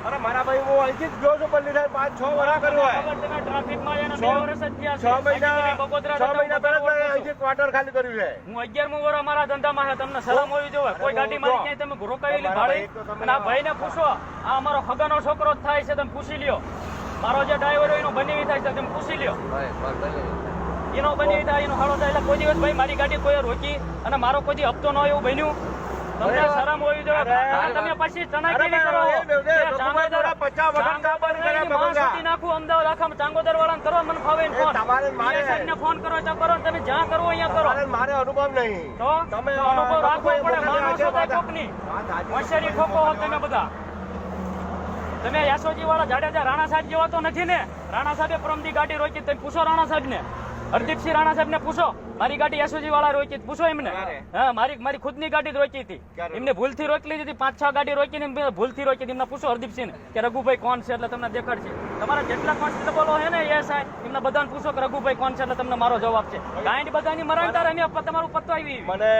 અરે મારા ભાઈ હું અહીંથી જ ગયો છું પલ્લી 5-6 વર્ષ કર્યું ટ્રાફિકમાં 6 મહિના પહેલા અહીંથી ક્વાર્ટર ખાલી કર્યું છે. હું 11મું વર્ષ અમારા ધંધામાં છે. તમને શરમ હોવી જોઈએ. કોઈ ગાડી મારી ક્યાંય તમે રોકાયેલી ભાડે અને આ ભાઈને પૂછો, આ અમારો હગાનો છોકરો જ થાય છે, તમે પૂછી લ્યો. મારો જે ડ્રાઈવર હોય એનો બનેવી થાય છે, તમે પૂછી લ્યો. એનો બનેવી થાય, એનો હાડો થાય. એટલે કોઈ દિવસ ભાઈ મારી ગાડી કોઈ રોકી અને મારો કોઈ હપ્તો ન હોય એવું બન્યું? તમને શરમ હોવી જોઈએ. તમે પછી ચણા કેવી કરો? નાખું અમદાવાદ આખા ચાંગોદર વાળા કરો, મને ફાવે ફોન કરો તો કરો, તમે જ્યાં કરો અહીંયા કરો. મારે અનુભવ નહીં તો તમે અનુભવ રાખવો પડે. માનો છો તો કોકની હોશિયારી ઠોકો હો તમે બધા. તમે યશોજી વાળા જાડેજા રાણા સાહેબ જેવા તો નથી ને? રાણા સાહેબે પરમદી ગાડી રોકી, તમે પૂછો રાણા સાહેબ ને, હરદીપસિંહ રાણા સાહેબ ને પૂછો. મારી ગાડી યશોજી વાળા રોકી, પૂછો એમને. હા, મારી ખુદની ગાડી જ રોકી હતી. એમને ભૂલથી રોકી લીધી હતી. 5-6 ગાડી રોકીને ભૂલથી રોકી હતી. એમને પૂછો હરદીપસિંહ ને કે રઘુભાઈ કોણ છે, એટલે તમને દેખાડશે. તમારા જેટલા કોન્સ્ટેબલો છે ને એસઆઈ, એમને બધાને પૂછો કે રઘુભાઈ કોણ છે, એટલે તમને મારો જવાબ છે. ગાંઠ બધાની મરાણદાર અમે તમારું પત્તો આવી. મને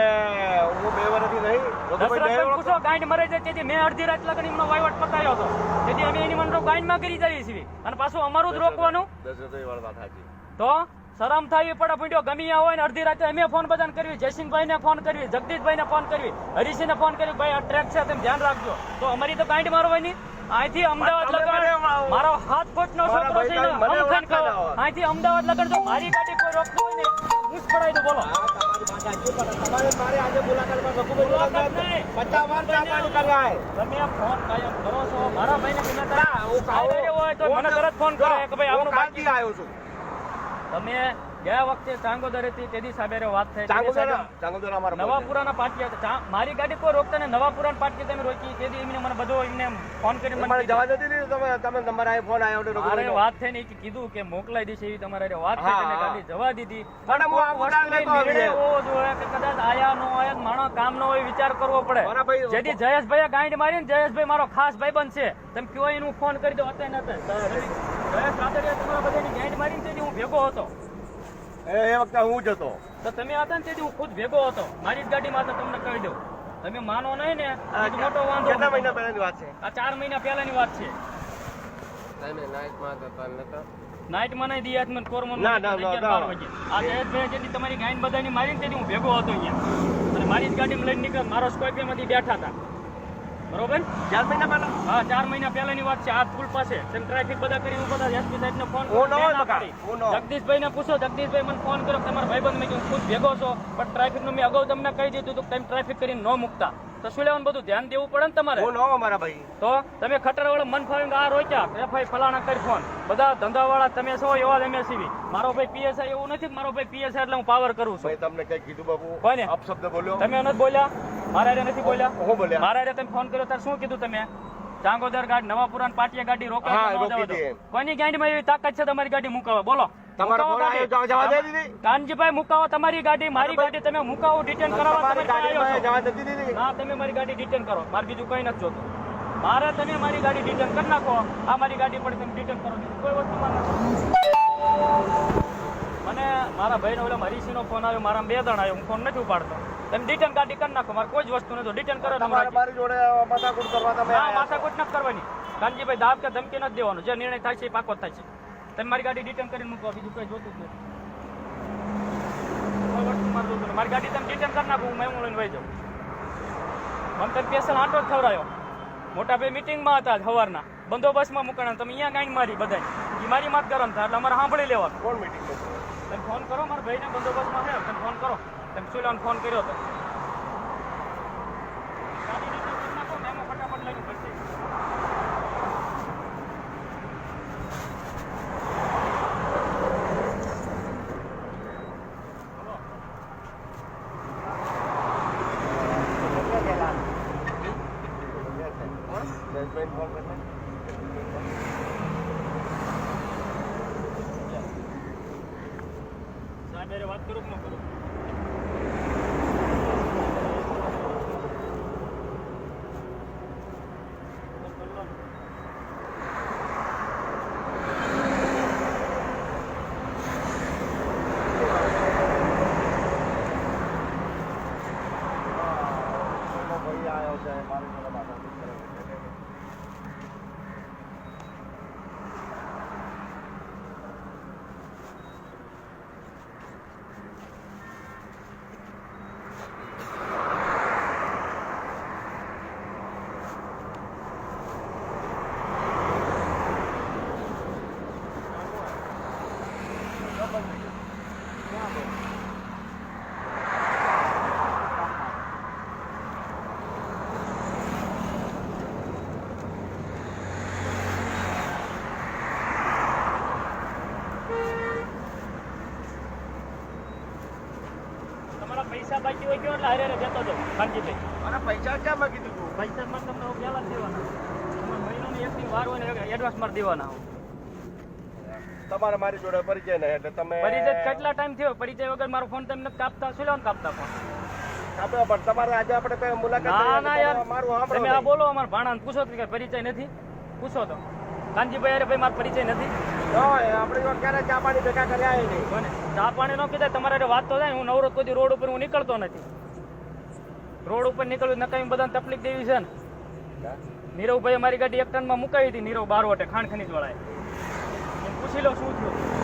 હું 2 વર્ષથી નહીં પૂછો ગાંઠ મરે છે. તેથી મેં અડધી રાત લગન એમનો વાયવટ પતાવ્યો હતો. તેથી અમે એની મને ગાંઠમાં કરી જઈએ છીએ અને પાછું અમારું જ રોકવાનું. તો શરમ થાય પડે. પૂંડ્યો ગમી હોય ને અડધી રાતે અમે ફોન બધાને કરવી, જયસિંહભાઈ ને ફોન કરવી, જગદીશભાઈ ને ફોન કરવી, હરીસિંહ ને ફોન કરવી, ભાઈ આ ટ્રેક છે તમે ધ્યાન રાખજો. તો અમારી તો ગાંઠ મારવાની. અહીંથી અમદાવાદ લગન મારો 7 ફૂટનો છોકરો છે, અહીંથી અમદાવાદ લગન જો મારી ગાડી કોઈ રોકતું હોય ને હું જ પડાવી દઉં. બોલો તમે ફોન કાયમ કરો છો મારા ભાઈ ને હોય તો મને તરત ફોન કરો કે ભાઈ આપણું બાકી આવ્યો છું. તમે ગયા વખતે ચાંગોદર હતી તેથી સાહેબ વાત થઈ. નવાપુરાના પાટિયા મારી ગાડી કોઈ રોકતા ને નવાપુરાના પાટિયા તમે રોકી, તેથી એમને મને બધો એમને ફોન કરીને જવા નથી દીધું. તમે નંબર આવ્યો, ફોન આવ્યો, મારે વાત થઈ ને કીધું કે મોકલાઈ દઈશ એવી તમારે વાત થઈ, ગાડી જવા દીધી. કદાચ આયા નો આયા માણસ કામ નો હોય વિચાર કરવો પડે. જેથી જયેશભાઈ ગાંઠ મારી ને, જયેશભાઈ મારો ખાસ ભાઈ બનશે, તમે કયો એનું ફોન કરી દો. અત્યારે જયેશ રાતડિયા તમારા બધાની ગાંઠ મારી ને તેથી હું ભેગો હતો. એ વખતે હું જ હતો. તો તમે હતા ને તેથી હું ખુદ ભેગો હતો. મારી જ ગાડીમાં હતા, તમને કહી દઉં. તમે માનો નહીં ને, મોટો વાંધો. કેટલા મહિના પહેલાની વાત છે? આ 4 મહિના પહેલાની વાત છે. નાઇટમાં નહીં દિયાત મને કોરમોન આ જયેશભાઈ જેથી તમારી ગાઈન બધાની મારીને તેથી હું ભેગો હતો અહીંયા અને મારી જ ગાડીમાં લઈને નીકળ્યા. મારો સ્કોર્પિયોમાંથી બેઠા હતા. બરોબર? 4 મહિના પહેલા? હા, 4 મહિના પહેલાની વાત છે. આ પુલ પાસે તમે ટ્રાફિક બધા કરી બધા એસપી સાહેબ ને ફોન જગદીશભાઈ ને પૂછો. જગદીશભાઈ મને ફોન કર્યો તમારા ભાઈબંધ મેં ખુદ ભેગો છો, પણ ટ્રાફિક નું મેં અગાઉ તમને કહી દીધું તમે ટ્રાફિક કરીને ન મૂકતા. તો શું લેવાનું બધું ધ્યાન દેવું પડે ને તમારે. મારા ભાઈ તો તમે ખટર વાળા મન ફાવીને આ રોક્યા, એફઆઈ ફલાણા કરી ફોન. બધા ધંધા વાળા તમે છો એવા જ એમએસસીબી. મારો ભાઈ પીએસઆઈ એવું નથી. મારો ભાઈ પીએસઆઈ એટલે હું પાવર કરું છું. તમને કઈ કીધું બાબુ? કોને અપશબ્દ બોલ્યો? તમે નથી બોલ્યા. મારા નથી બોલ્યા. હું બોલ્યા? મારા તમે ફોન કર્યો ત્યારે શું કીધું તમે? ચાંગોદર ગાડી નવાપુરા પાટિયા ગાડી રોકાય. કોની ગાડીમાં એવી તાકાત છે તમારી ગાડી મુકાવો? બોલો. કાનજીભાઈ મુકાવો તમારી ગાડી. મારી ગાડી તમે મુકાવો, ડિટેન કરાવવા તમે મારી ગાડી ડિટેન કરો. મારે બીજું કઈ નથી જોતું. મારે તમે મારી ગાડી ડિટેન કરી નાખો. આ મારી ગાડી પડે તમે ડિટેન કરો. કોઈ વસ્તુ મને મારા ભાઈ નો હરીસિંહ નો ફોન આવ્યો, મારા 2 જણ આવ્યો, હું ફોન નથી ઉપાડતો. તમે ડિટેન ગાડી કરી નાખો. મારે કોઈ જ વસ્તુ નથી. ડિટેન કરો. મારી જોડે માથાકૂટ કરવા તમે? હા, માથાકૂટ નથી કરવાની. કાનજીભાઈ દાબ કે ધમકી નથી દેવાનું. જે નિર્ણય થાય છે એ પાકો થાય છે. તમે મારી ગાડી રિટર્ન કરીને મૂકો. બીજું કઈ જોતું જ નથી. કોઈ વસ્તુ મારે જોતું નથી. મારી ગાડી તમે રિટર્ન કરી નાખો. હું મેમો લઈને વહી જાઉં. મને તમે સ્પેશિયલ આંટો જ ખવડાયો. મોટા ભાઈ મિટિંગમાં હતા સવારના, બંદોબસ્તમાં મૂકવાના. તમે અહીંયા ગાંઠ મારી બધા એ મારી માત ગરમ થાય એટલે અમારે સાંભળી લેવાનું. કોણ મિટિંગ? તમે ફોન કરો. મારા ભાઈને બંદોબસ્તમાં છે, તમે ફોન કરો. તમે શું લેવાનું ફોન કર્યો હતો? ગાડી રિટર્ન કરી નાખો. મેમો ફટાફટ લઈને પડશે. સાહેબ વાત કરું કે ન કરું? તમારા પૈસા બાકી હોય કયો એટલે હારે હારે દેતો જાઉં કાનજીભાઈ. અને પૈસા ક્યાં માગી દીધું? પૈસામાં તમને પહેલા જ દેવાના. તમારે મહિનાની એકની વાર હોય ને એડવાન્સ મારે દેવાના હોય. તમારે મારી જોડે પરિચય નહીં એટલે તમે પરિચય કેટલા ટાઈમ થયો? પરિચય વગર મારો ફોન તમને કાપતા શું લેવાનું કાપતા ફોન? આપણે પણ તમારે આજે આપણે કઈ મુલાકાત ના કરી ના એટલે યાર, મારું સાંભળો તમે આ નહીં. બોલો અમારા ભાણાને પૂછો તો કે પરિચય નથી. પૂછો તો કાનજીભાઈ અરે ભાઈ મારો પરિચય નથી. ઓય, આપણે જો ક્યારે ચા પાણી ભેગા કર્યા ય નહીં. કોને ચા પાણી નો કીધા તમારે હારે વાત તો થાય. હું નવરો કોઈ દી રોડ ઉપર હું નીકળતો નથી. રોડ ઉપર નીકળ્યું નકામી બધાને તકલીફ દેવી છે ને. નીરવભાઈ મારી ગાડી એક ટનમાં મુકાવી હતી. નીરવ બારવટે ખાણ ખનીજ વાળાએ. પૂછી લો શું થયું.